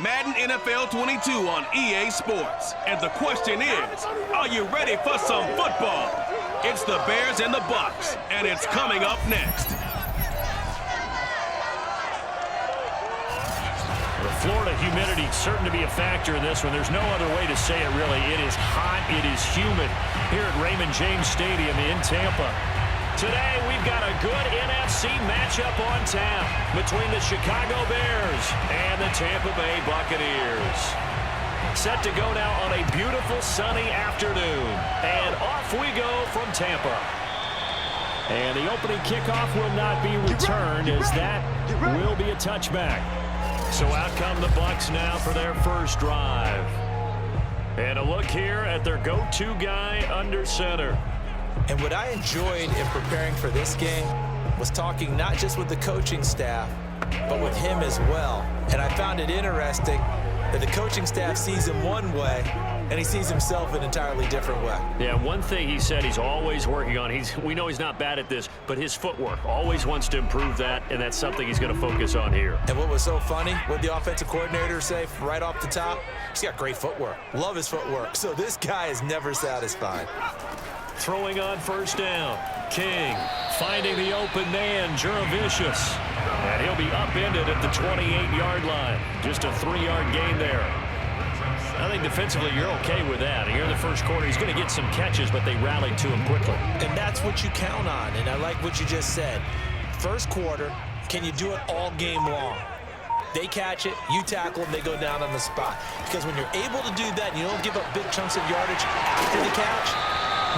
Madden NFL 22 on EA Sports. And the question is, are you ready for some football? It's the Bears and the Bucs, and it's coming up next. The Florida humidity certain to be a factor in this one. There's no other way to say it, really. It is hot. It is humid here at Raymond James Stadium in Tampa. Today, we've got a good NFC matchup on tap between the Chicago Bears and the Tampa Bay Buccaneers. Set to go now on a beautiful sunny afternoon. And off we go from Tampa. And the opening kickoff will not be returned, as that will be a touchback. So out come the Bucs now for their first drive. And a look here at their go-to guy under center. And what I enjoyed in preparing for this game was talking not just with the coaching staff, but with him as well. And I found it interesting that the coaching staff sees him one way, and he sees himself an entirely different way. Yeah, one thing he said he's always working on, we know he's not bad at this, but his footwork, always wants to improve that, and that's something he's going to focus on here. And what was so funny, what the offensive coordinator say right off the top? He's got great footwork. Love his footwork. So this guy is never satisfied. Throwing on first down. King finding the open man, Jurevicius. And he'll be upended at the 28-yard line. Just a 3-yard gain there. I think defensively you're okay with that. Here in the first quarter, he's going to get some catches, but they rallied to him quickly. And that's what you count on, and I like what you just said. First quarter, can you do it all game long? They catch it, you tackle them, they go down on the spot. Because when you're able to do that and you don't give up big chunks of yardage after the catch,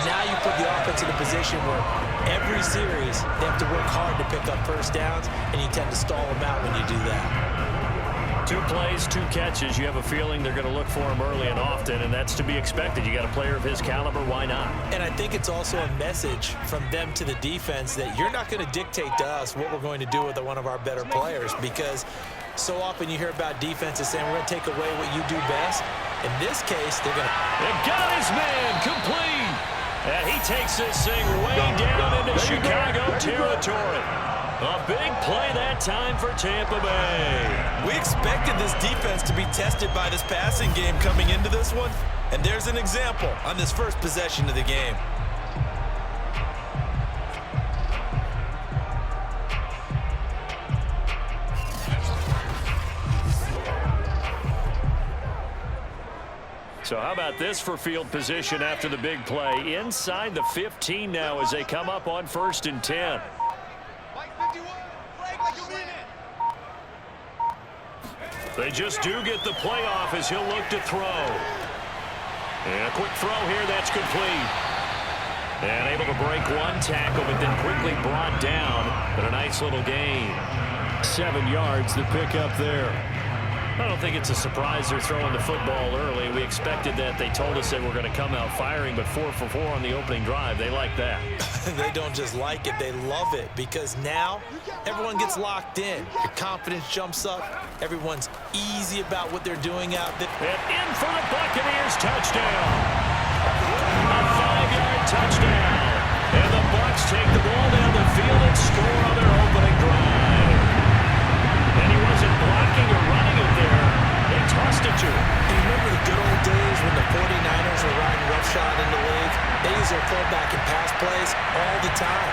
now you put the offense in a position where every series they have to work hard to pick up first downs, and you tend to stall them out when you do that. 2 plays, 2 catches. You have a feeling they're going to look for him early and often, and that's to be expected. You got a player of his caliber, why not? And I think it's also a message from them to the defense that you're not going to dictate to us what we're going to do with one of our better players, because so often you hear about defenses saying we're going to take away what you do best. In this case, they're going to... They got his man complete. And he takes this thing way down into Chicago territory. A big play that time for Tampa Bay. We expected this defense to be tested by this passing game coming into this one, and there's an example on this first possession of the game. So how about this for field position after the big play? Inside the 15 now as they come up on 1st and 10. They just do get the play off as he'll look to throw. And a quick throw here, that's complete. And able to break one tackle, but then quickly brought down. But a nice little gain. 7 yards, the pickup there. I don't think it's a surprise they're throwing the football early. We expected that. They told us they were going to come out firing, but 4 for 4 on the opening drive. They like that. They don't just like it, they love it, because now everyone gets locked in. Your confidence jumps up. Everyone's easy about what they're doing out there. And in for the Buccaneers, touchdown. A 5-yard touchdown. And the Bucs take the ball down the field and score on their opening drive. And he wasn't blocking or running it there. They tossed it to him. You remember the good old days when the 49ers were riding roughshod in the league? They use their fullback and pass plays all the time.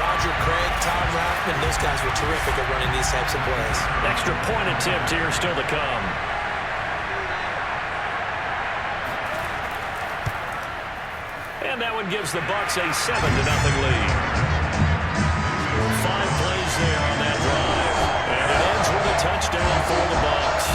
Roger Craig, Tom Rathman, those guys were terrific at running these types of plays. Extra point attempt here still to come. And that one gives the Bucs a 7-0 lead. 5 plays there on that drive. And it ends with a touchdown for the Bucs.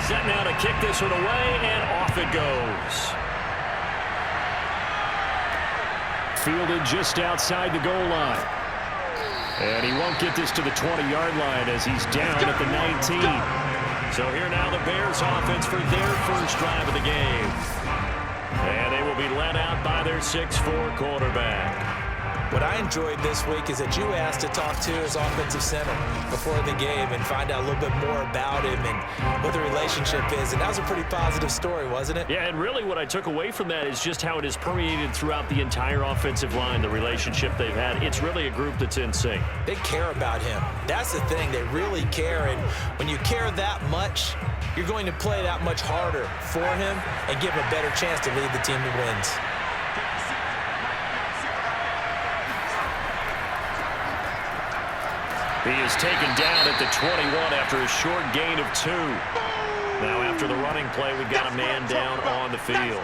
Set now to kick this one away, and off it goes. Fielded just outside the goal line. And he won't get this to the 20-yard line as he's down at the 19. So here now the Bears offense for their first drive of the game. And they will be led out by their 6'4" quarterback. What I enjoyed this week is that you asked to talk to his offensive center before the game and find out a little bit more about him and what the relationship is. And that was a pretty positive story, wasn't it? Yeah, and really what I took away from that is just how it is permeated throughout the entire offensive line, the relationship they've had. It's really a group that's in sync. They care about him. That's the thing. They really care. And when you care that much, you're going to play that much harder for him and give him a better chance to lead the team to wins. He is taken down at the 21 after a short gain of 2. Now after the running play, we've got a man down on the field.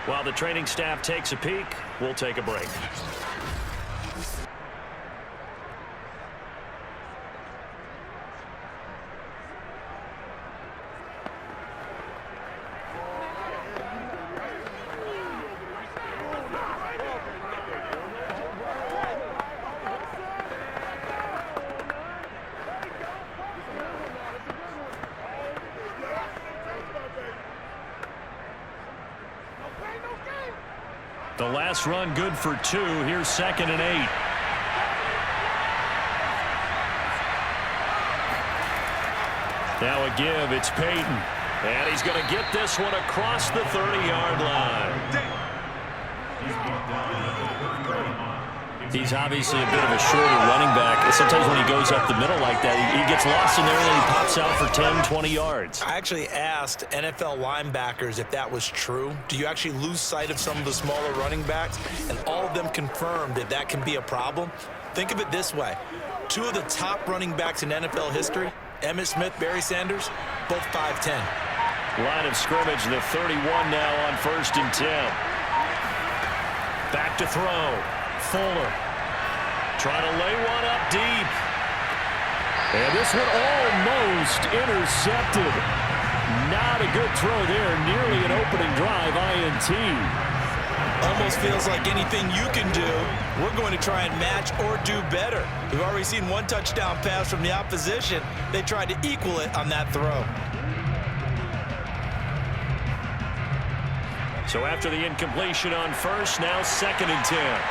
While the training staff takes a peek, we'll take a break. The last run good for 2. Here's 2nd and 8. Now a give. It's Payton. And he's going to get this one across the 30-yard line. He's obviously a bit of a shorter running back. Sometimes when he goes up the middle like that, he gets lost in there and then he pops out for 10, 20 yards. I actually asked NFL linebackers if that was true. Do you actually lose sight of some of the smaller running backs? And all of them confirmed that that can be a problem. Think of it this way. 2 of the top running backs in NFL history, Emmitt Smith, Barry Sanders, both 5'10". Line of scrimmage, the 31 now on 1st and 10. Back to throw. Fuller trying to lay one up deep. And this one almost intercepted. Not a good throw there. Nearly an opening drive INT. Almost feels like anything you can do, we're going to try and match or do better. We've already seen 1 touchdown pass from the opposition. They tried to equal it on that throw. So after the incompletion on 1st, now 2nd and 10.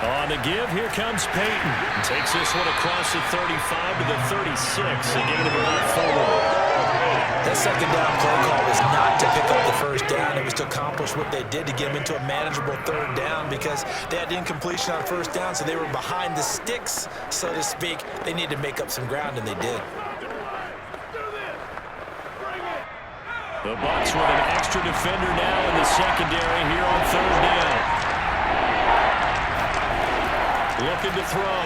On the give, here comes Payton. Takes this one across the 35 to the 36. A gain of about 4. That 2nd down play call was not to pick up the 1st down. It was to accomplish what they did to get them into a manageable 3rd down because they had incompletion on 1st down, so they were behind the sticks, so to speak. They needed to make up some ground, and they did. The Bucs with an extra defender now in the secondary here on 3rd down. Looking to throw.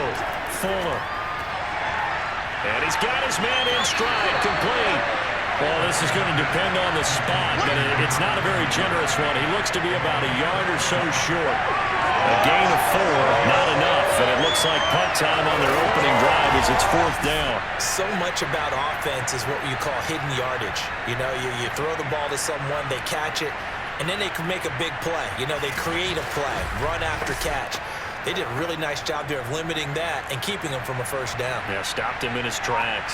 Fuller. And he's got his man in stride. Complete. Well, this is going to depend on the spot, but it's not a very generous one. He looks to be about a yard or so short. A gain of 4, not enough. And it looks like punt time on their opening drive as it's 4th down. So much about offense is what you call hidden yardage. You know, you throw the ball to someone, they catch it, and then they can make a big play. You know, they create a play, run after catch. They did a really nice job there of limiting that and keeping him from a 1st down. Yeah, stopped him in his tracks.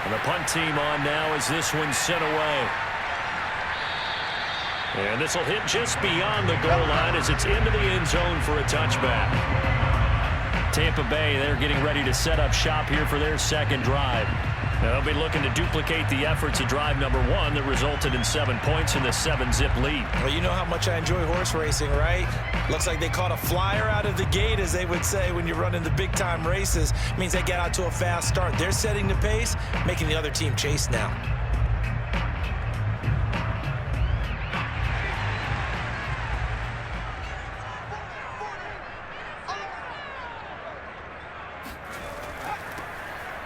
And the punt team on now as this one's sent away. And this will hit just beyond the goal line as it's into the end zone for a touchback. Tampa Bay, they're getting ready to set up shop here for their 2nd drive. Now they'll be looking to duplicate the efforts of drive number 1 that resulted in 7 points in the 7-zip lead. Well, you know how much I enjoy horse racing, right? Looks like they caught a flyer out of the gate, as they would say when you're running the big-time races. It means they get out to a fast start. They're setting the pace, making the other team chase now.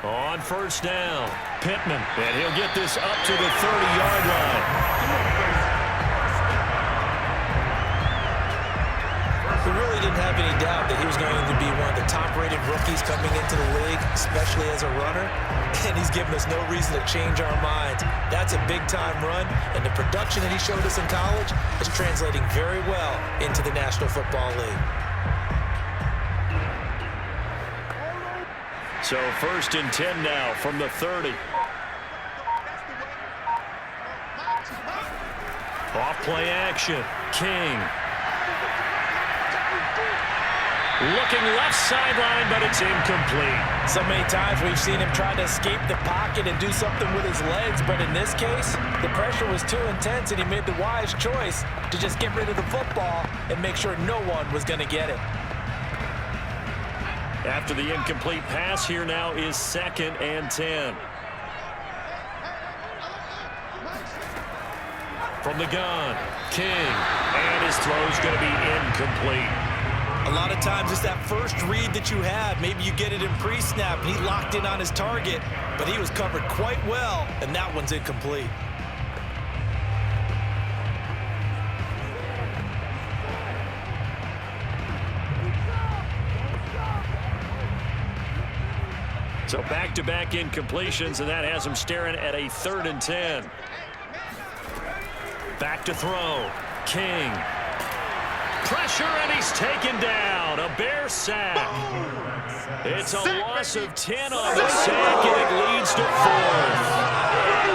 On 1st down, Pittman, and he'll get this up to the 30-yard line. We really didn't have any doubt that he was going to be one of the top top-rated rookies coming into the league, especially as a runner, and he's given us no reason to change our minds. That's a big-time run, and the production that he showed us in college is translating very well into the National Football League. So 1st and 10 now from the 30. Off play action. King. Looking left sideline, but it's incomplete. So many times we've seen him try to escape the pocket and do something with his legs, but in this case, the pressure was too intense, and he made the wise choice to just get rid of the football and make sure no one was going to get it. After the incomplete pass, here now is 2nd and 10. From the gun, King, and his throw's going to be incomplete. A lot of times it's that first read that you have. Maybe you get it in pre-snap, and he locked in on his target, but he was covered quite well, and that one's incomplete. So back-to-back incompletions, and that has him staring at a 3rd and 10. Back to throw. King. Pressure, and he's taken down. A Bear sack. It's a loss of 10 on the sack, and it leads to 4th.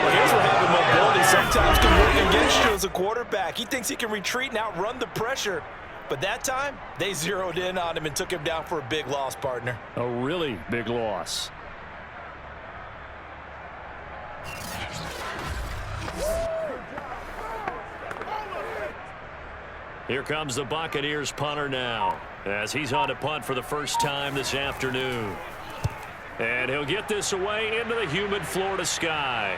Well, here's where having mobility sometimes can work against you as a quarterback. He thinks he can retreat and outrun the pressure. But that time, they zeroed in on him and took him down for a big loss, partner. A really big loss. Here comes the Buccaneers punter now, as he's on to punt for the first time this afternoon. And he'll get this away into the humid Florida sky.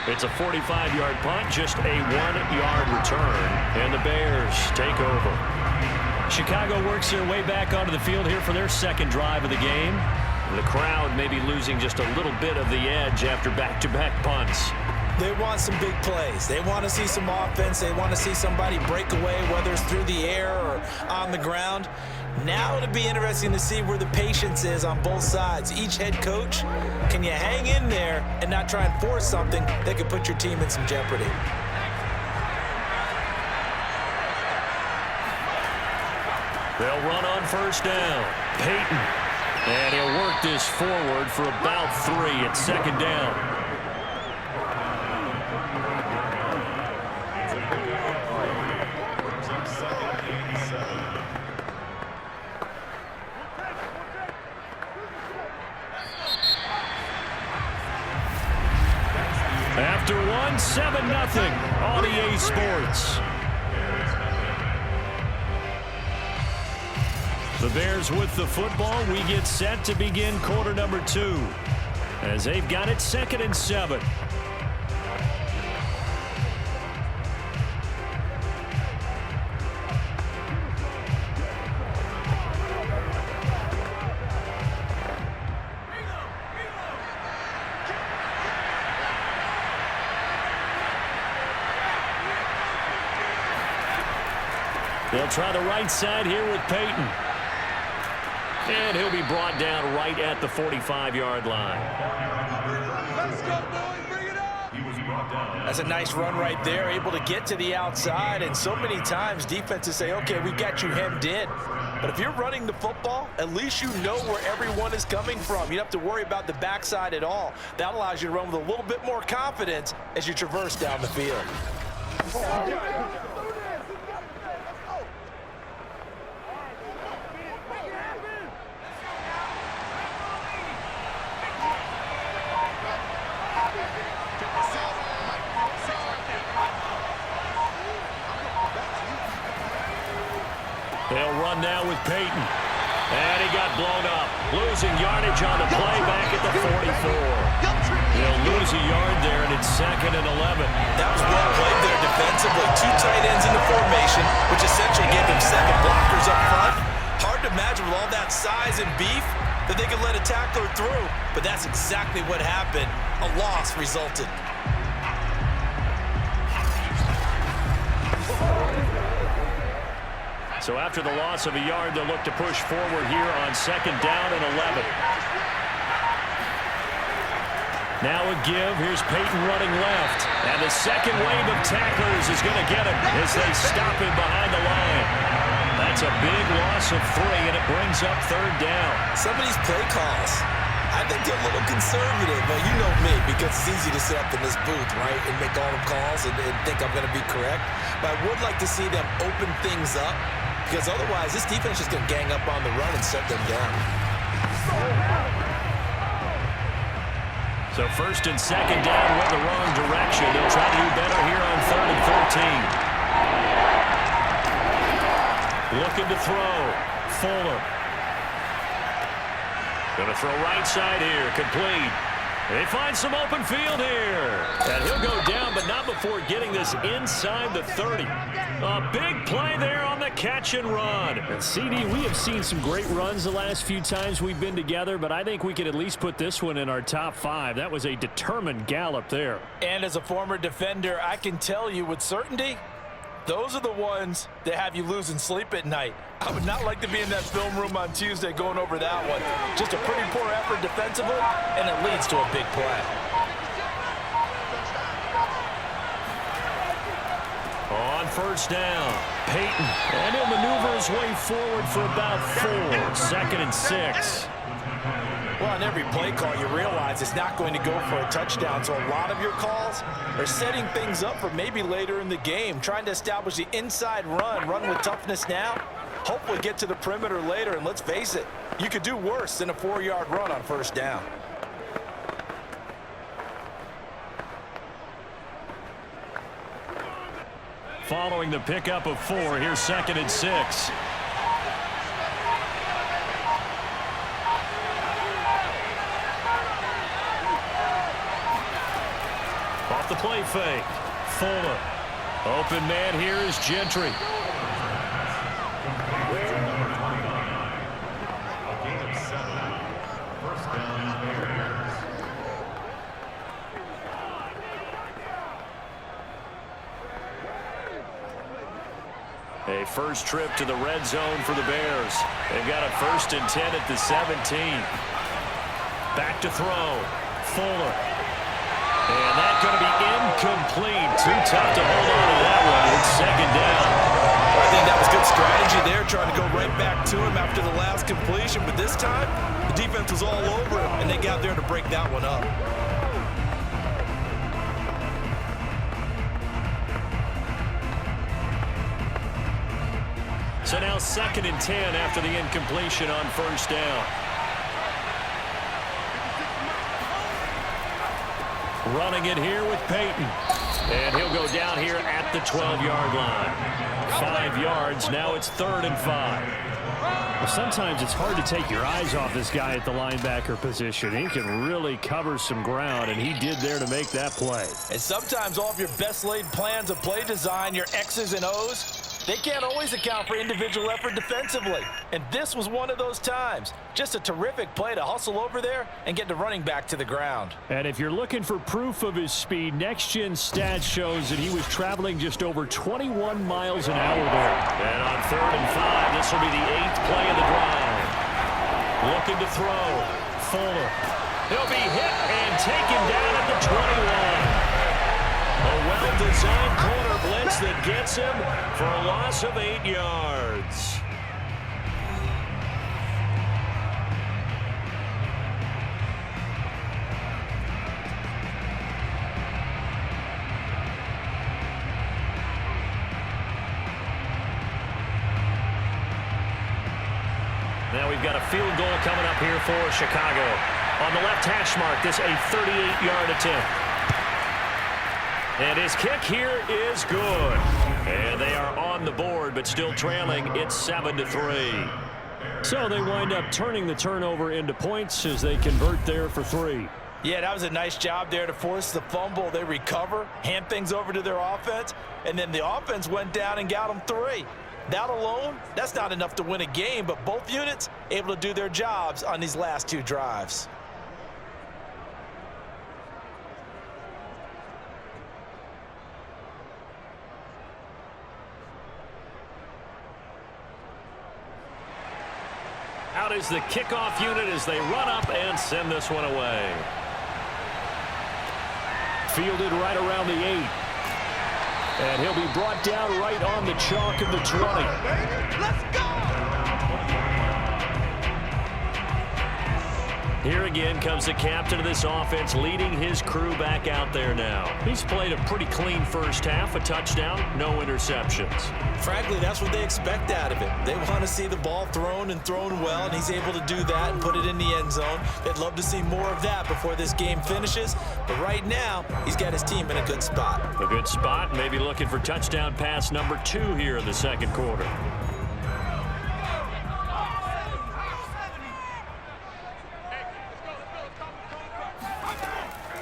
It's a 45-yard punt, just a 1-yard return, and the Bears take over. Chicago works their way back onto the field here for their 2nd drive of the game. The crowd may be losing just a little bit of the edge after back-to-back punts. They want some big plays. They want to see some offense. They want to see somebody break away, whether it's through the air or on the ground. Now it'll be interesting to see where the patience is on both sides. Each head coach, can you hang in there and not try and force something that could put your team in some jeopardy? They'll run on 1st down. Payton. And he'll work this forward for about 3 at 2nd down. After 7-0 on EA Sports. The Bears with the football. We get set to begin quarter number 2 as they've got it 2nd and 7. They'll try the right side here with Payton. And he'll be brought down right at the 45-yard line. Let's go, boys. Bring it up. He was brought down. That's a nice run right there, able to get to the outside. And so many times defenses say, okay, we've got you hemmed in. But if you're running the football, at least you know where everyone is coming from. You don't have to worry about the backside at all. That allows you to run with a little bit more confidence as you traverse down the field. They'll run now with Payton. And he got blown up. Losing yardage on the play back at the 44. They'll lose a yard there, and it's 2nd and 11. That was well played there defensively. 2 tight ends in the formation, which essentially gave them 7 blockers up front. Hard to imagine with all that size and beef that they could let a tackler through. But that's exactly what happened. A loss resulted. So after the loss of a yard, they'll look to push forward here on 2nd down and 11. Now a give. Here's Payton running left. And the second wave of tacklers is going to get him as they stop him behind the line. That's a big loss of 3, and it brings up 3rd down. Some of these play calls, I think they're a little conservative. But you know me, because it's easy to sit up in this booth, right, and make all the calls and think I'm going to be correct. But I would like to see them open things up, because otherwise this defense is going to gang up on the run and set them down. So 1st and 2nd down went the wrong direction. They'll try to do better here on 3rd and 13. Looking to throw. Fuller. Going to throw right side here. Complete. They find some open field here. And he'll go down, but not before getting this inside the 30. A big play there on the catch and run. And CD, we have seen some great runs the last few times we've been together, but I think we could at least put this one in our top 5. That was a determined gallop there. And as a former defender, I can tell you with certainty, those are the ones that have you losing sleep at night. I would not like to be in that film room on Tuesday going over that one. Just a pretty poor effort defensively, and it leads to a big play. On 1st down, Payton. And he'll maneuver his way forward for about 4. 2nd and 6. Well, on every play call, you realize it's not going to go for a touchdown, so a lot of your calls are setting things up for maybe later in the game, trying to establish the inside run with toughness now, hopefully get to the perimeter later, and let's face it, you could do worse than a 4-yard run on 1st down. Following the pickup of 4, here's 2nd and 6. Off the play fake. Fuller. Open man here is Gentry. A first trip to the red zone for the Bears. They've got a 1st and 10 at the 17. Back to throw. Fuller. And that's going to be incomplete. Too tough to hold on to that one. It's 2nd down. I think that was good strategy there, trying to go right back to him after the last completion. But this time, the defense was all over him, and they got there to break that one up. So now 2nd and 10 after the incompletion on 1st down. Running it here with Payton. And he'll go down here at the 12-yard line. 5 yards. Now it's 3rd and 5. Well, sometimes it's hard to take your eyes off this guy at the linebacker position. He can really cover some ground, and he did there to make that play. And sometimes all of your best laid plans of play design, your X's and O's, they can't always account for individual effort defensively. And this was one of those times. Just a terrific play to hustle over there and get the running back to the ground. And if you're looking for proof of his speed, Next Gen Stats shows that he was traveling just over 21 miles an hour there. And on 3rd and 5, this will be the 8th play of the drive. Looking to throw. Fuller. He'll be hit and taken down at the 21. A well-designed corner blitz that gets him for a loss of 8 yards. Now we've got a field goal coming up here for Chicago. On the left hash mark, this a 38-yard attempt. And his kick here is good. And they are on the board, but still trailing. It's 7-3. So they wind up turning the turnover into points as they convert there for 3. Yeah, that was a nice job there to force the fumble. They recover, hand things over to their offense, and then the offense went down and got them 3. That alone, that's not enough to win a game, but both units able to do their jobs on these last 2 drives. out is the kickoff unit as they run up and send this one away. Fielded right around the 8. And he'll be brought down right on the chalk of the 20. Let's go! Here again comes the captain of this offense, leading his crew back out there now. He's played a pretty clean first half, a touchdown, no interceptions. Frankly, that's what they expect out of it. They want to see the ball thrown and thrown well, and he's able to do that and put it in the end zone. They'd love to see more of that before this game finishes, but right now, he's got his team in a good spot. A good spot, maybe looking for touchdown pass number 2 here in the second quarter.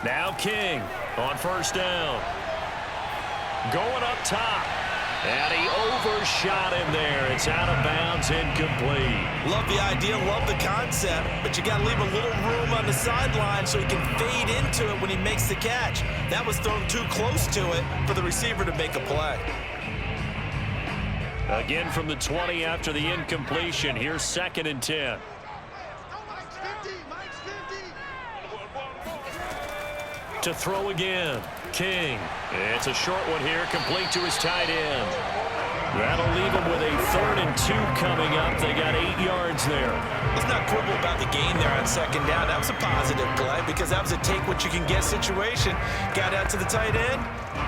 Now King on first down. Going up top. And he overshot him there. It's out of bounds, incomplete. Love the idea, love the concept, but you got to leave a little room on the sideline so he can fade into it when he makes the catch. That was thrown too close to it for the receiver to make a play. Again from the 20 after the incompletion. Here's 2nd and 10. To throw again, King. It's a short one here, complete to his tight end. That'll leave him with a 3rd and 2 coming up. They got 8 yards there. Let's not quibble about the gain there on 2nd down. That was a positive play because that was a take-what-you-can-get situation. Got out to the tight end.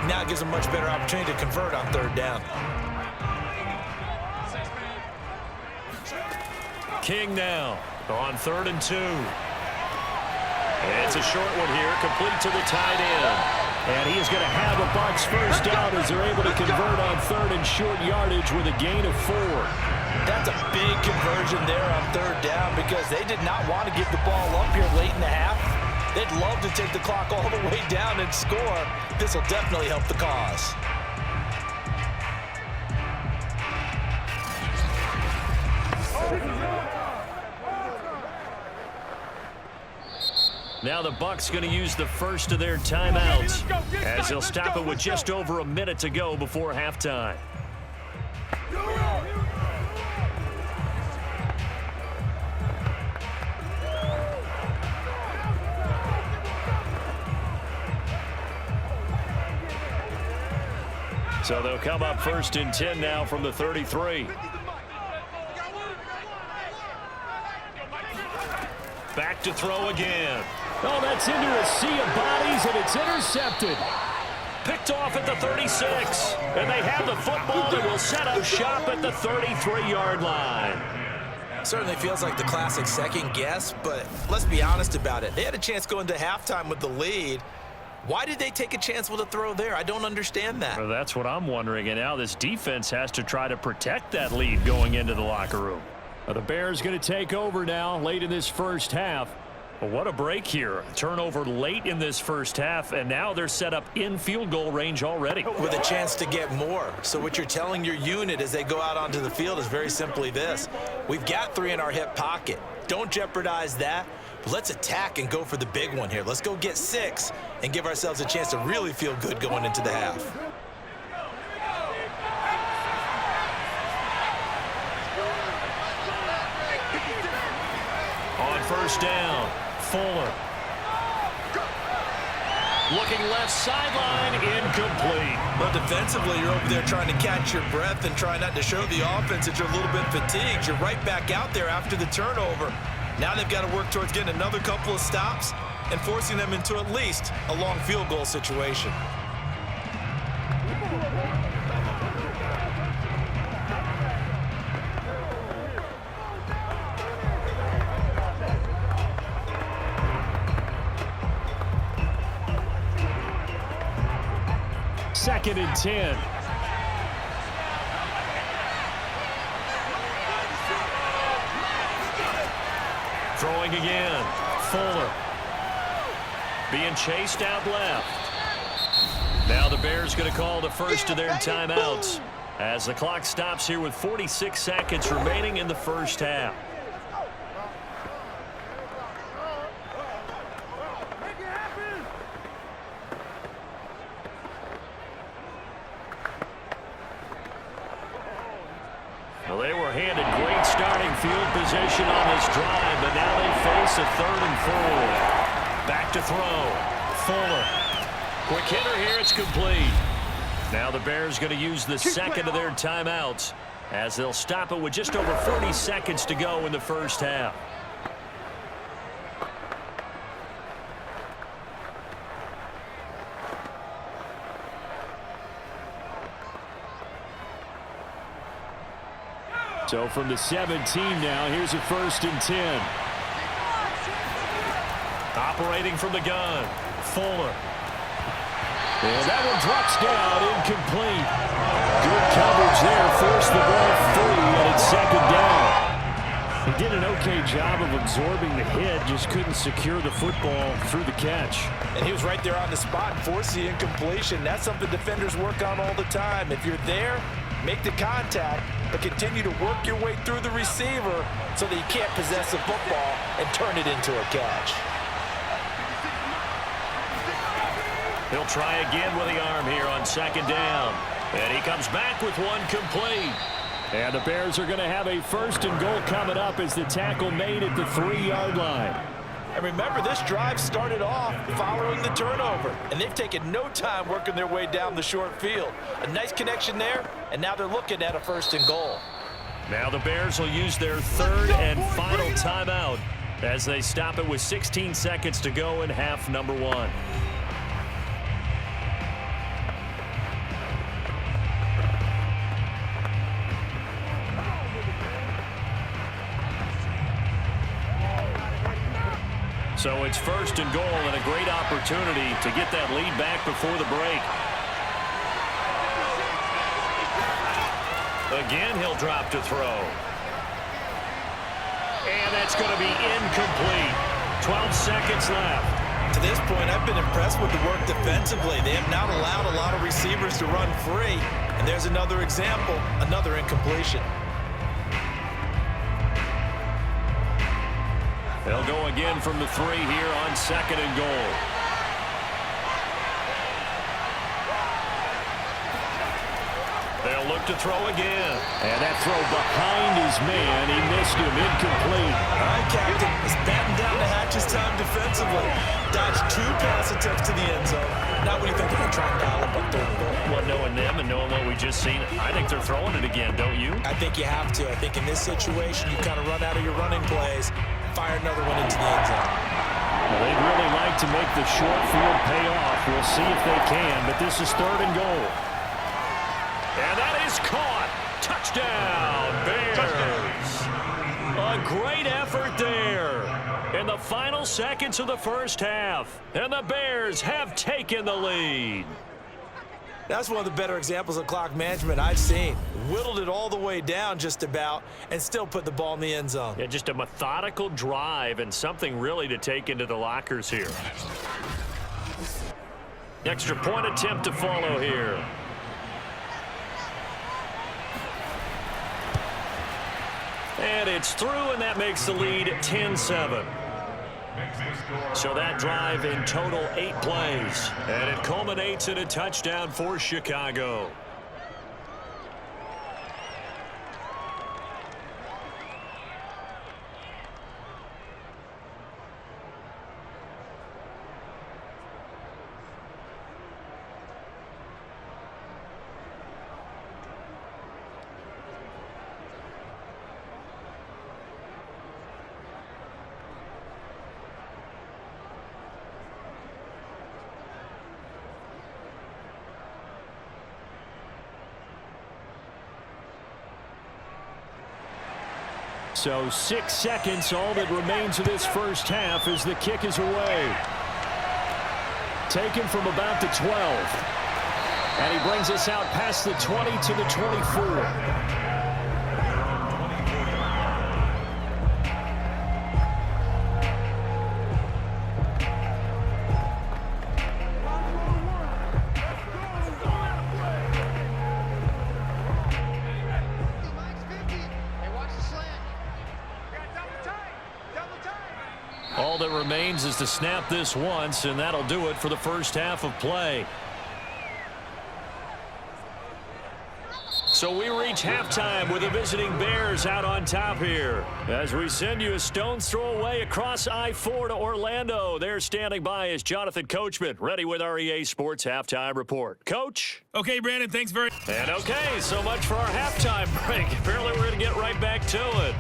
Now it gives him a much better opportunity to convert on 3rd down. King now on 3rd and 2. It's a short one here, complete to the tight end. And he is going to have a Bucs first down as they're able to convert on 3rd and short yardage with a gain of 4. That's a big conversion there on 3rd down because they did not want to give the ball up here late in the half. They'd love to take the clock all the way down and score. This will definitely help the cause. Now the Bucs going to use the first of their timeouts as they'll stop it with just over a minute to go before halftime. So they'll come up 1st and 10 now from the 33. Back to throw again. Oh, that's into a sea of bodies, and it's intercepted. Picked off at the 36. And they have the football and will set up shop at the 33-yard line. Certainly feels like the classic second guess, but let's be honest about it. They had a chance going to halftime with the lead. Why did they take a chance with a throw there? I don't understand that. Well, that's what I'm wondering. And now this defense has to try to protect that lead going into the locker room. Well, the Bears going to take over now late in this first half. Well, what a break here. Turnover late in this first half, and now they're set up in field goal range already. With a chance to get more. So what you're telling your unit as they go out onto the field is very simply this. We've got 3 in our hip pocket. Don't jeopardize that. But let's attack and go for the big one here. Let's go get 6 and give ourselves a chance to really feel good going into the half. On first down, Fuller. Looking left sideline, incomplete. Well, defensively, you're over there trying to catch your breath and try not to show the offense that you're a little bit fatigued. You're right back out there after the turnover. Now they've got to work towards getting another couple of stops and forcing them into at least a long field goal situation. Second and 10. Throwing again. Fuller. Being chased out left. Now the Bears going to call the first of their timeouts as the clock stops here with 46 seconds remaining in the first half. Well, they were handed great starting field position on this drive, but now they face a 3rd and 4. Back to throw. Fuller. Quick hitter here. It's complete. Now the Bears going to use the second of their timeouts as they'll stop it with just over 40 seconds to go in the first half. So from the 17 now, here's a 1st and 10. Operating from the gun. Fuller. And that one drops down, incomplete. Good coverage there, forced the ball free, and it's 2nd down. He did an okay job of absorbing the hit, just couldn't secure the football through the catch. And he was right there on the spot and forced the incompletion. That's something defenders work on all the time. If you're there, make the contact, but continue to work your way through the receiver so that you can't possess the football and turn it into a catch. He'll try again with the arm here on 2nd down. And he comes back with one complete. And the Bears are going to have a 1st and goal coming up as the tackle made at the 3-yard line. And remember, this drive started off following the turnover, and they've taken no time working their way down the short field. A nice connection there, and now they're looking at a 1st and goal. Now the Bears will use their 3rd and final timeout as they stop it with 16 seconds to go in half number 1. So it's 1st and goal and a great opportunity to get that lead back before the break. Again, he'll drop to throw. And that's going to be incomplete. 12 seconds left. To this point, I've been impressed with the work defensively. They have not allowed a lot of receivers to run free. And there's another example, another incompletion. They'll go again from the 3 here on 2nd and goal. They'll look to throw again. And that throw behind his man. He missed him. Incomplete. All right, Captain. It's batting down the hatches time defensively. Dodged 2 pass attempts to the end zone. Now what do you think they're going to try and dial up on 3rd and goal? Well, knowing them and knowing what we just seen, I think they're throwing it again, don't you? I think you have to. I think in this situation, you kind of run out of your running plays, fire another one into the end zone. Well, they'd really like to make the short field pay off. We'll see if they can, but this is 3rd and goal. And that is caught. Touchdown, Bears. A great effort there in the final seconds of the first half. And the Bears have taken the lead. That's one of the better examples of clock management I've seen. Whittled it all the way down just about and still put the ball in the end zone. Yeah, just a methodical drive and something really to take into the lockers here. Extra point attempt to follow here. And it's through, and that makes the lead 10-7. So that drive in total 8 plays. And it culminates in a touchdown for Chicago. So 6 seconds, all that remains of this first half as the kick is away. Taken from about the 12. And he brings us out past the 20 to the 24. All that remains is to snap this once, and that'll do it for the first half of play. So we reach halftime with the visiting Bears out on top here. As we send you a stone's throw away across I-4 to Orlando. There standing by is Jonathan Coachman, ready with our EA Sports Halftime Report. Coach? Okay, Brandon, thanks very much. And okay, so much for our halftime break. Apparently we're going to get right back to it.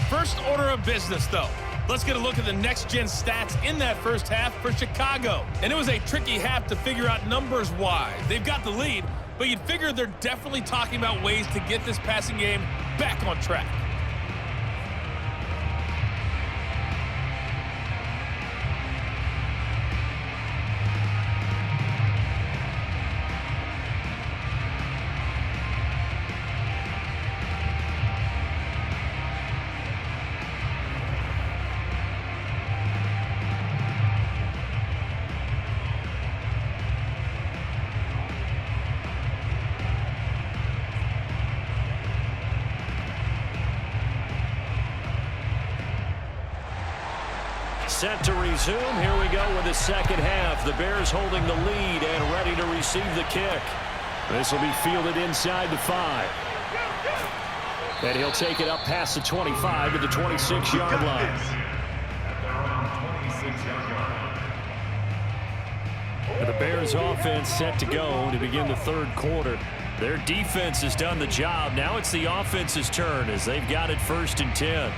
First order of business, though. Let's get a look at the next-gen stats in that first half for Chicago. And it was a tricky half to figure out numbers-wise. They've got the lead, but you'd figure they're definitely talking about ways to get this passing game back on track. Set to resume. Here we go with the second half. The Bears holding the lead and ready to receive the kick. This will be fielded inside the 5. And he'll take it up past the 25 to the 26-yard line. The Bears offense set to go to begin the third quarter. Their defense has done the job. Now it's the offense's turn as they've got it 1st and 10.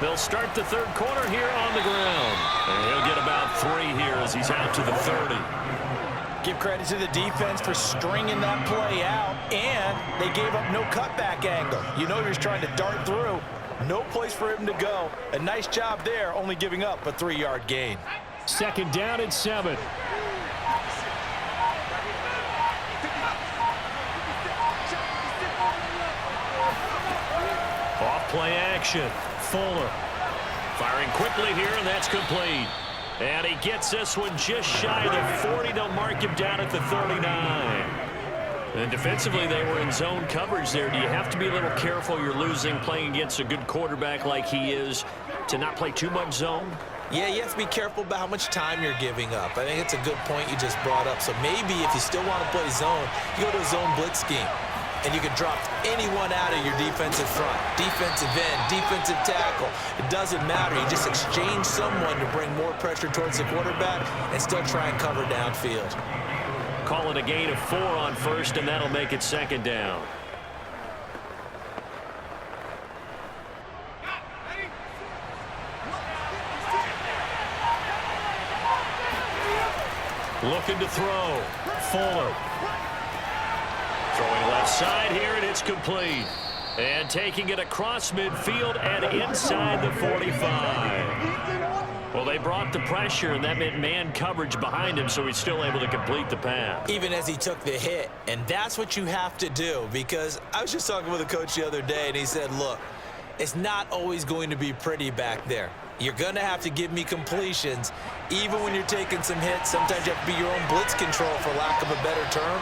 They'll start the third quarter here on the ground. And he'll get about 3 here as he's out to the 30. Give credit to the defense for stringing that play out, and they gave up no cutback angle. You know you're trying to dart through. No place for him to go. A nice job there, only giving up a 3-yard gain. 2nd down and 7. Off play action. Fuller firing quickly here, and that's complete. And he gets this one just shy of the 40. They'll mark him down at the 39. And defensively, they were in zone coverage there. Do you have to be a little careful? You're losing playing against a good quarterback like he is to not play too much zone? Yeah, you have to be careful about how much time you're giving up. I think it's a good point you just brought up. So maybe if you still want to play zone, you go to a zone blitz scheme. And you can drop anyone out of your defensive front, defensive end, defensive tackle. It doesn't matter. You just exchange someone to bring more pressure towards the quarterback and still try and cover downfield. Call it a gain of 4 on 1st, and that'll make it 2nd down. Looking to throw. Fuller. Throwing left side here, and it's complete. And taking it across midfield and inside the 45. Well, they brought the pressure, and that meant man coverage behind him, so he's still able to complete the pass. Even as he took the hit, and that's what you have to do, because I was just talking with a coach the other day, and he said, look, it's not always going to be pretty back there. You're going to have to give me completions, even when you're taking some hits. Sometimes you have to be your own blitz control, for lack of a better term.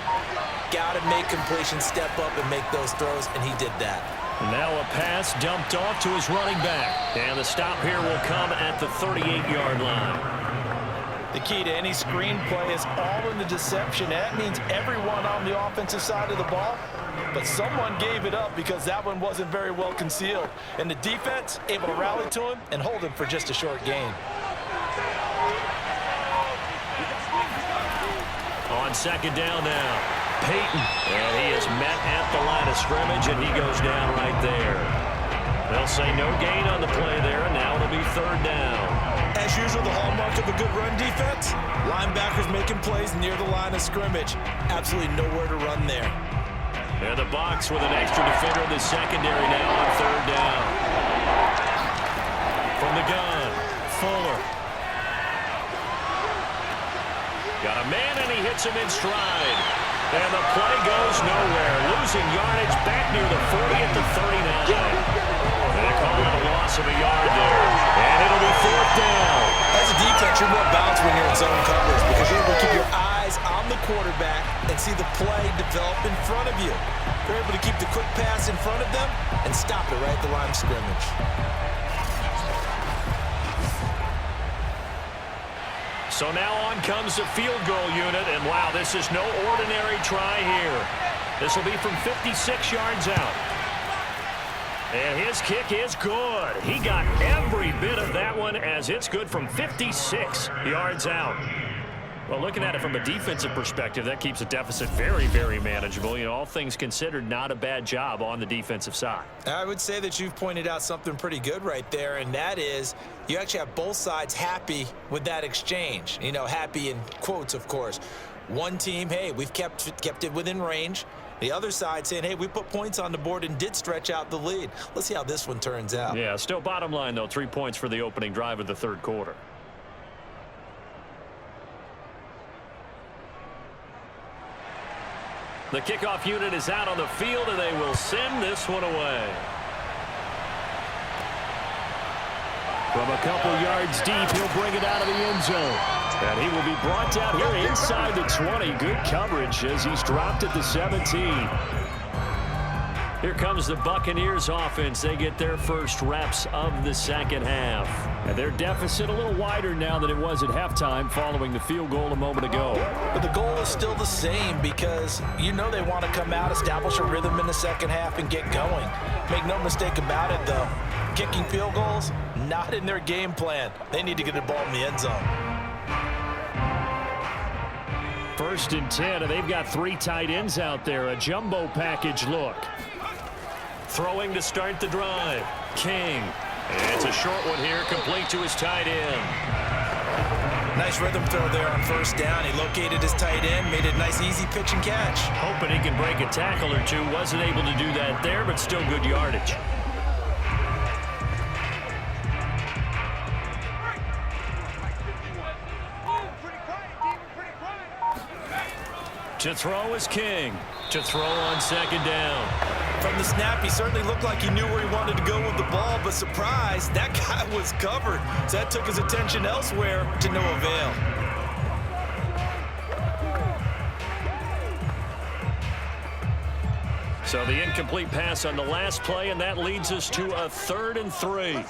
Got to make completions, step up and make those throws, and he did that. Now a pass dumped off to his running back. And the stop here will come at the 38-yard line. The key to any screen play is all in the deception. That means everyone on the offensive side of the ball, but someone gave it up because that one wasn't very well concealed. And the defense able to rally to him and hold him for just a short gain. On 2nd down now. Payton, and he is met at the line of scrimmage, and he goes down right there. They'll say no gain on the play there, and now it'll be 3rd down. As usual, the hallmark of a good run defense, linebackers making plays near the line of scrimmage. Absolutely nowhere to run there. And the Bucs with an extra defender in the secondary now on 3rd down. From the gun, Fuller. Got a man, and he hits him in stride. And the play goes nowhere. Losing yardage back near the 40 at the 39. And they call you. They're able to keep the quick pass in front of them and stop it right at the line of scrimmage. So now on comes the field goal unit, and wow, this is no ordinary try here. This will be from 56 yards out. And his kick is good. He got every bit of that one as it's good from 56 yards out. Well, looking at it from a defensive perspective, that keeps the deficit very, very manageable. You know, all things considered, not a bad job on the defensive side. I would say that you've pointed out something pretty good right there, and that is you actually have both sides happy with that exchange. You know, happy in quotes, of course. One team, hey, we've kept it within range. The other side saying, hey, we put points on the board and did stretch out the lead. Let's see how this one turns out. Yeah, still bottom line, though, 3 points for the opening drive of the third quarter. The kickoff unit is out on the field, and they will send this one away. From a couple yards deep, he'll bring it out of the end zone. And he will be brought down here inside the 20. Good coverage as he's dropped at the 17. Here comes the Buccaneers offense. They get their first reps of the second half. And their deficit a little wider now than it was at halftime following the field goal a moment ago. But the goal is still the same because you know they want to come out, establish a rhythm in the second half, and get going. Make no mistake about it, though. Kicking field goals, not in their game plan. They need to get the ball in the end zone. 1st and 10, and they've got 3 tight ends out there. A jumbo package look. Throwing to start the drive. King. And it's a short one here, complete to his tight end. Nice rhythm throw there on 1st down. He located his tight end, made it a nice easy pitch and catch. Hoping he can break a tackle or two. Wasn't able to do that there, but still good yardage. To throw is King. To throw on 2nd down. From the snap, he certainly looked like he knew where he wanted to go with the ball, but surprise, that guy was covered. So that took his attention elsewhere to no avail. So the incomplete pass on the last play, and that leads us to a 3rd and 3.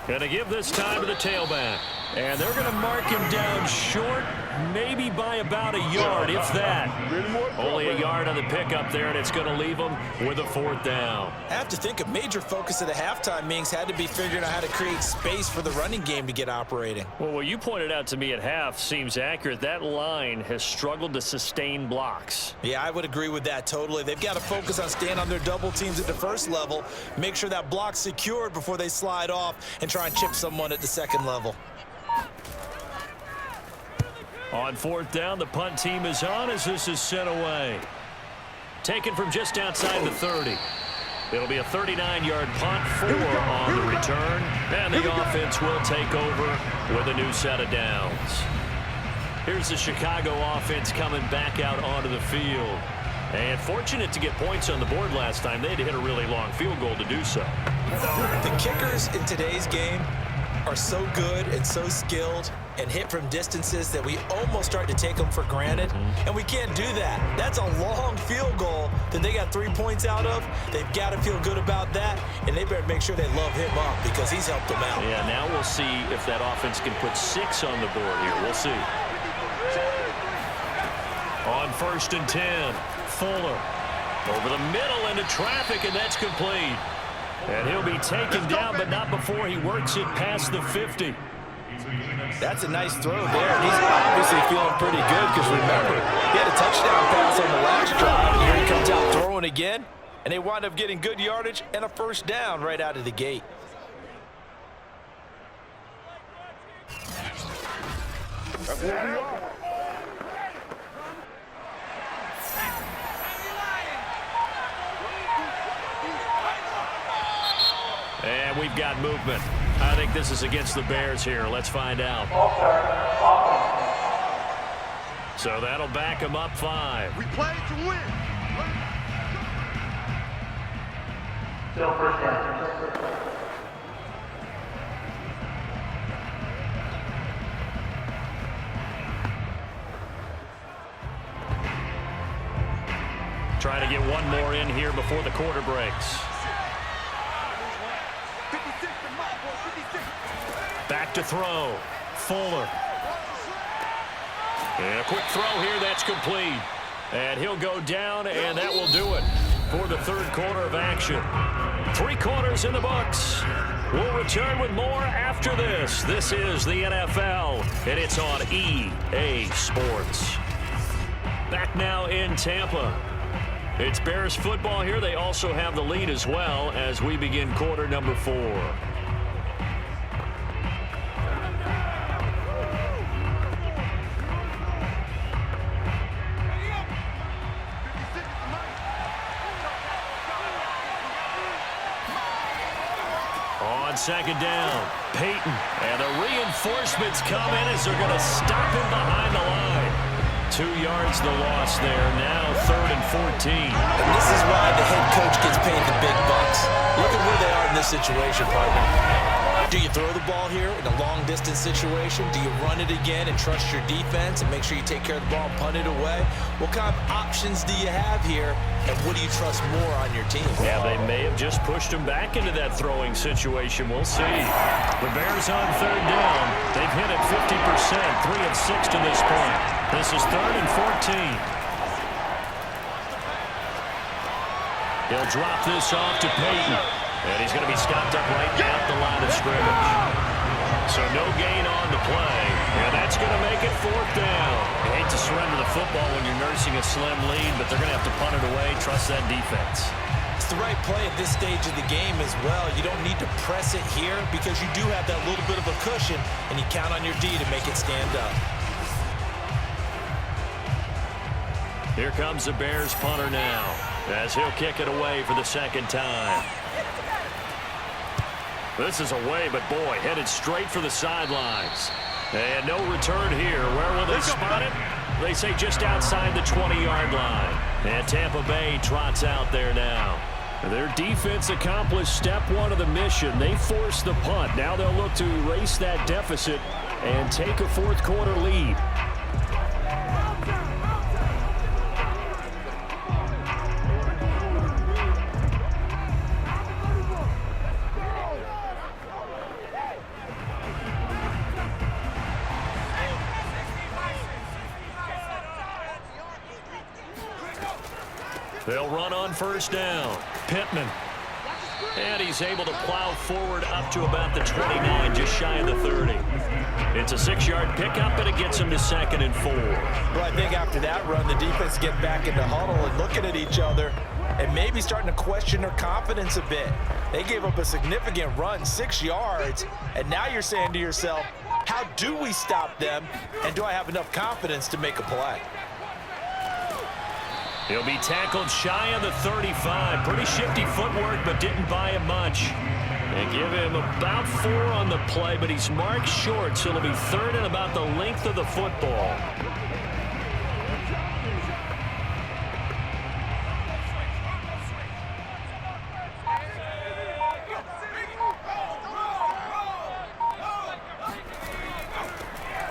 Going to give this time to the tailback. And they're going to mark him down short, maybe by about a yard, if that. Only a yard on the pickup there, and it's going to leave him with a 4th down. I have to think a major focus of the halftime meetings had to be figuring out how to create space for the running game to get operating. Well, what you pointed out to me at half seems accurate. That line has struggled to sustain blocks. Yeah, I would agree with that totally. They've got to focus on staying on their double teams at the first level, make sure that block's secured before they slide off and try and chip someone at the second level. On 4th down, the punt team is on as this is sent away. Taken from just outside the 30. It'll be a 39-yard punt, 4 on the return. And the offense will take over with a new set of downs. Here's the Chicago offense coming back out onto the field. And fortunate to get points on the board last time. They had to hit a really long field goal to do so. The kickers in today's game are so good and so skilled and hit from distances that we almost start to take them for granted, and we can't do that. That's a long field goal that they got 3 points out of. They've got to feel good about that, and they better make sure they love him up because he's helped them out. Yeah, now we'll see if that offense can put 6 on the board here. We'll see. On 1st and 10, Fuller over the middle into traffic, and that's complete. And he'll be taken down, but not before he works it past the 50. That's a nice throw there, and he's obviously feeling pretty good because remember, he had a touchdown pass on the last drive, and here he comes out throwing again, and they wind up getting good yardage and a 1st down right out of the gate. That's where we are. And we've got movement. I think this is against the Bears here. Let's find out. So that'll back them up 5. We play to win. Still 1st down. try to get one more in here before the quarter breaks. Back to throw. Fuller. And a quick throw here, that's complete. And he'll go down, and that will do it for the third quarter of action. 3 quarters in the books. We'll return with more after this. This is the NFL, and it's on EA Sports. Back now in Tampa. It's Bears football here. They also have the lead as well as we begin quarter number 4. On second down, Payton. And the reinforcements come in as they're going to stop him behind the line. 2 yards the loss there. Now 3rd and 14. And this is why the head coach gets paid the big bucks. Look at where they are in this situation, partner. Do you throw the ball here in a long-distance situation? Do you run it again and trust your defense and make sure you take care of the ball and punt it away? What kind of options do you have here, and what do you trust more on your team? Yeah, they may have just pushed him back into that throwing situation. We'll see. The Bears on 3rd down. They've hit it 50%, 3 of 6 to this point. This is 3rd and 14. He'll drop this off to Payton. And he's going to be stopped up right at the line of scrimmage. So no gain on the play. And that's going to make it 4th down. You hate to surrender the football when you're nursing a slim lead, but they're going to have to punt it away. Trust that defense. It's the right play at this stage of the game as well. You don't need to press it here because you do have that little bit of a cushion, and you count on your D to make it stand up. Here comes the Bears punter now as he'll kick it away for the 2nd time. This is away, but boy, headed straight for the sidelines. And no return here. Where will they spot it? They say just outside the 20-yard line. And Tampa Bay trots out there now. Their defense accomplished step 1 of the mission. They forced the punt. Now they'll look to erase that deficit and take a 4th quarter lead. They'll run on 1st down. Pittman. And he's able to plow forward up to about the 29, just shy of the 30. It's a 6-yard pickup, and it gets him to 2nd and 4. Well, I think after that run, the defense get back into huddle and looking at each other and maybe starting to question their confidence a bit. They gave up a significant run, 6 yards, and now you're saying to yourself, how do we stop them, and do I have enough confidence to make a play? He'll be tackled shy of the 35. Pretty shifty footwork, but didn't buy him much. And give him about 4 on the play, but he's marked short, so it'll be 3rd and about the length of the football.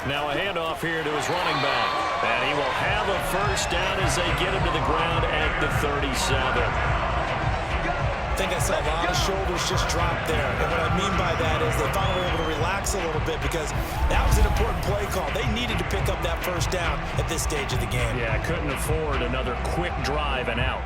Now a handoff here to his running back. And he will have a 1st down as they get him to the ground at the 37. I think I saw a lot of shoulders just drop there. And what I mean by that is they finally were able to relax a little bit because that was an important play call. They needed to pick up that 1st down at this stage of the game. Yeah, couldn't afford another quick drive and out.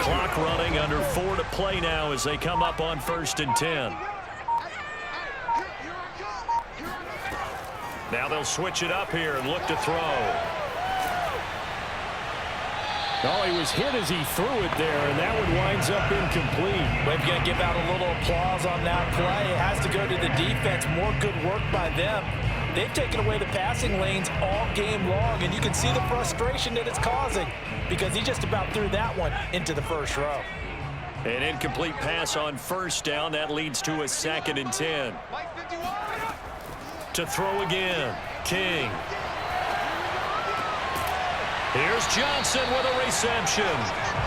Clock running, under 4 to play now as they come up on 1st and 10. Now they'll switch it up here and look to throw. Oh, he was hit as he threw it there, and that one winds up incomplete. We're going to give out a little applause on that play. It has to go to the defense. More good work by them. They've taken away the passing lanes all game long, and you can see the frustration that it's causing because he just about threw that one into the 1st row. An incomplete pass on 1st down. That leads to a 2nd and 10. To throw again. King. Here's Johnson with a reception.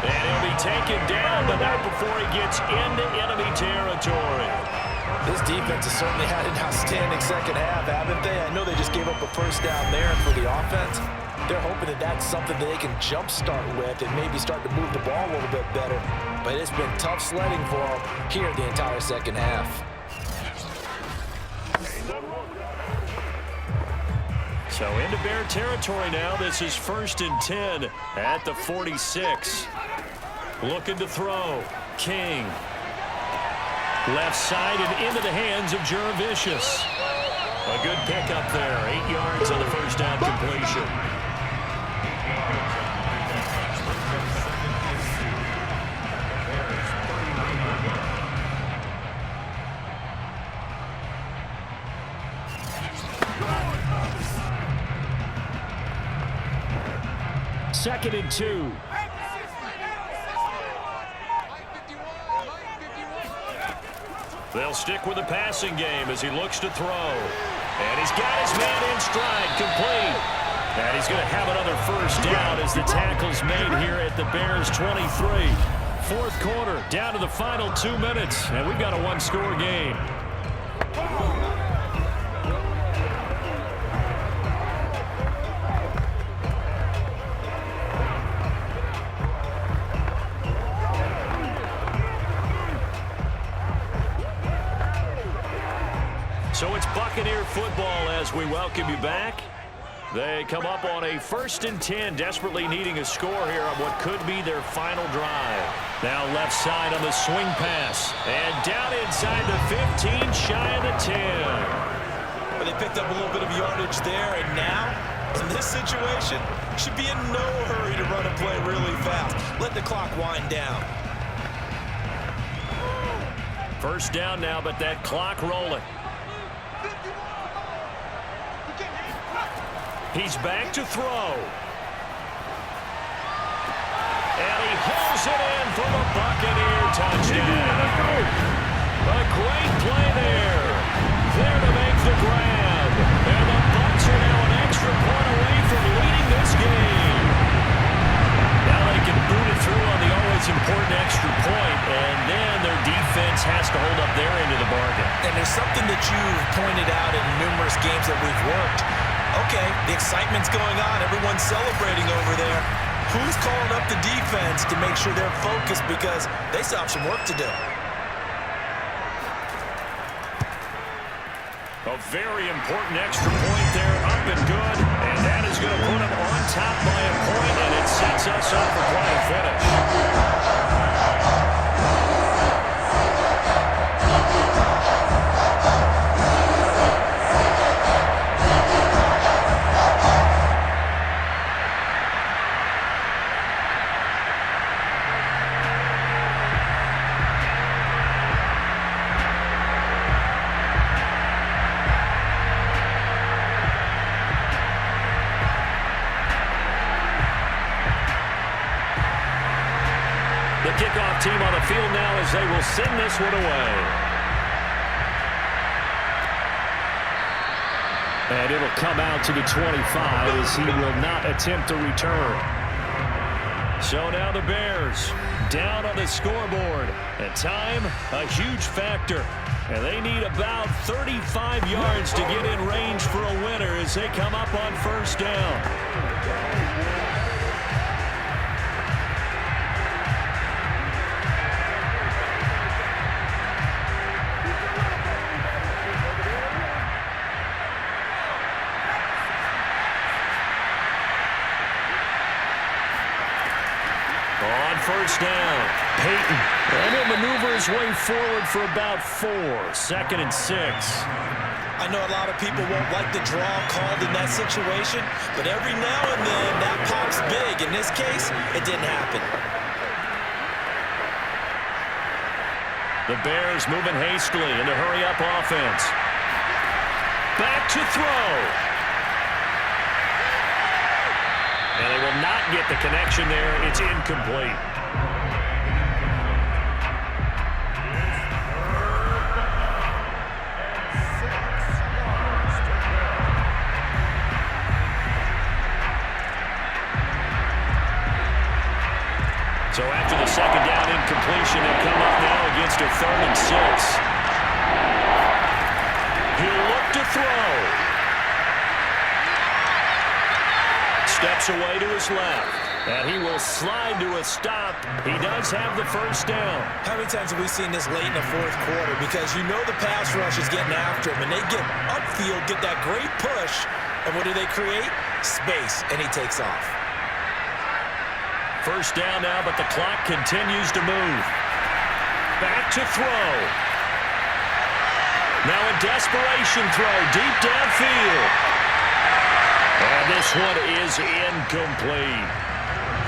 And he'll be taken down, but not before he gets into enemy territory. This defense has certainly had an outstanding second half, haven't they? I know they just gave up a first down there, and for the offense, they're hoping that that's something that they can jumpstart with and maybe start to move the ball a little bit better. But it's been tough sledding for them here the entire second half. So into Bear territory now. This is 1st and 10 at the 46. Looking to throw. King. Left side and into the hands of Jurevicius. A good pickup there. 8 yards on the first down completion. Second and 2. They'll stick with the passing game as he looks to throw. And he's got his man in stride, complete. And he's going to have another first down as the tackle's made here at the Bears 23. Fourth quarter, down to the final 2 minutes, and we've got a one-score game. So it's Buccaneer football as we welcome you back. They come up on a 1st and 10, desperately needing a score here on what could be their final drive. Now left side on the swing pass. And down inside the 15, shy of the 10. Well, they picked up a little bit of yardage there, and now, in this situation, should be in no hurry to run and play really fast. Let the clock wind down. First down now, but that clock rolling. He's back to throw. And he hauls it in for the Buccaneer touchdown. A great play there. There to make the grab. And the Bucs are now an extra point away from leading this game. Now they can boot it through on the always important extra point, and then their defense has to hold up their end of the bargain. And there's something that you've pointed out in numerous games that we've worked. Okay, the excitement's going on. Everyone's celebrating over there. Who's calling up the defense to make sure they're focused because they still have some work to do? A very important extra point there, up and good. And that is going to put them on top by a point, and it sets us up for quite a finish. Kickoff team on the field now as they will send this one away. And it'll come out to the 25 as he will not attempt to return. So now the Bears down on the scoreboard. And time, a huge factor. And they need about 35 yards to get in range for a winner as they come up on first down. First down, Payton. And he'll maneuver his way forward for about 4. 2nd and 6. I know a lot of people won't like the draw called in that situation, but every now and then that pops big. In this case, it didn't happen. The Bears moving hastily in the hurry-up offense. Back to throw. And they will not get the connection there. It's incomplete. So after the second down incompletion, they come up now against a 3rd and 6. He'll look to throw. Steps away to his left. And he will slide to a stop. He does have the first down. How many times have we seen this late in the fourth quarter? Because you know the pass rush is getting after him, and they get upfield, get that great push, and what do they create? Space, and he takes off. First down now, but the clock continues to move. Back to throw. Now a desperation throw deep downfield. And this one is incomplete.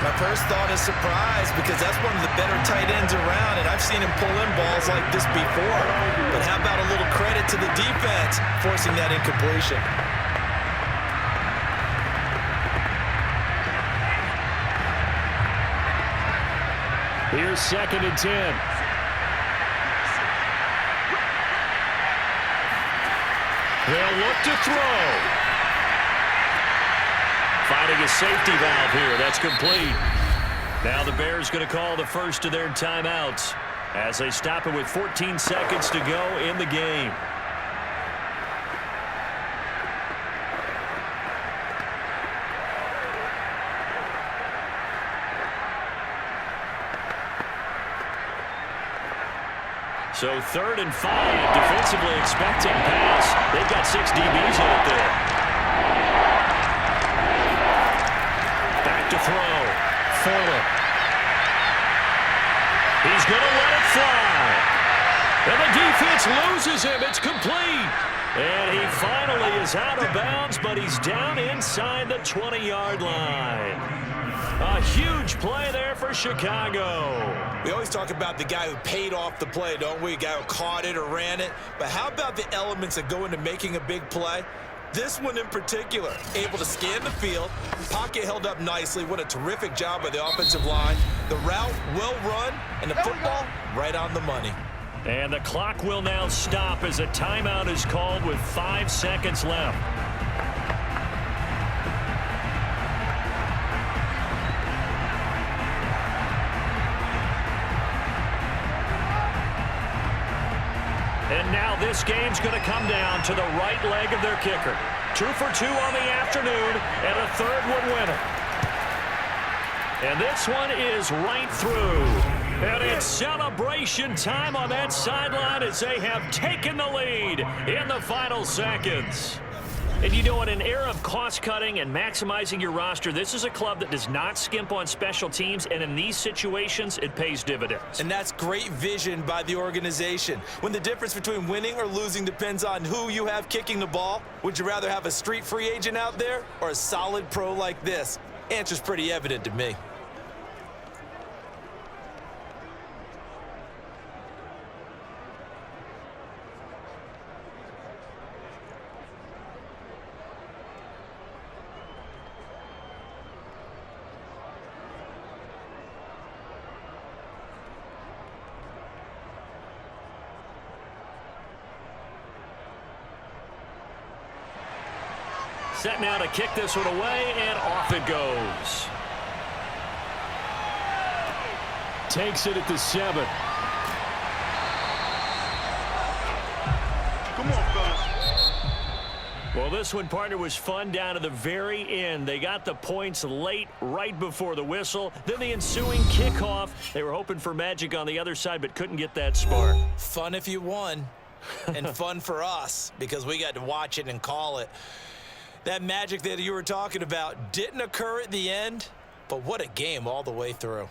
My first thought is surprise, because that's one of the better tight ends around, and I've seen him pull in balls like this before. But how about a little credit to the defense forcing that incompletion? Here's 2nd and 10. They'll look to throw. Finding a safety valve here. That's complete. Now the Bears going to call the first of their timeouts as they stop it with 14 seconds to go in the game. So 3rd and 5, defensively expecting pass. They've got 6 DBs in it there. Back to throw. Fuller. He's going to let it fly. And the defense loses him. It's complete. And he finally is out of bounds, but he's down inside the 20-yard line. A huge play there for Chicago. We always talk about the guy who paid off the play, don't we? A guy who caught it or ran it. But how about the elements that go into making a big play? This one in particular, able to scan the field, pocket held up nicely. What a terrific job by the offensive line. The route well run, and the football right on the money. And the clock will now stop as a timeout is called with 5 seconds left. And now this game's going to come down to the right leg of their kicker. 2 for 2 on the afternoon, and a third would win it. And this one is right through. And it's celebration time on that sideline as they have taken the lead in the final seconds. And you know, in an era of cost-cutting and maximizing your roster, this is a club that does not skimp on special teams, and in these situations, it pays dividends. And that's great vision by the organization. When the difference between winning or losing depends on who you have kicking the ball, would you rather have a street free agent out there or a solid pro like this? Answer's pretty evident to me. Set now to kick this one away, and off it goes. Takes it at the 7. Come on, fellas. Well, this one, partner, was fun down to the very end. They got the points late, right before the whistle. Then the ensuing kickoff. They were hoping for magic on the other side, but couldn't get that spark. Fun if you won, and fun for us because we got to watch it and call it. That magic that you were talking about didn't occur at the end, but what a game all the way through.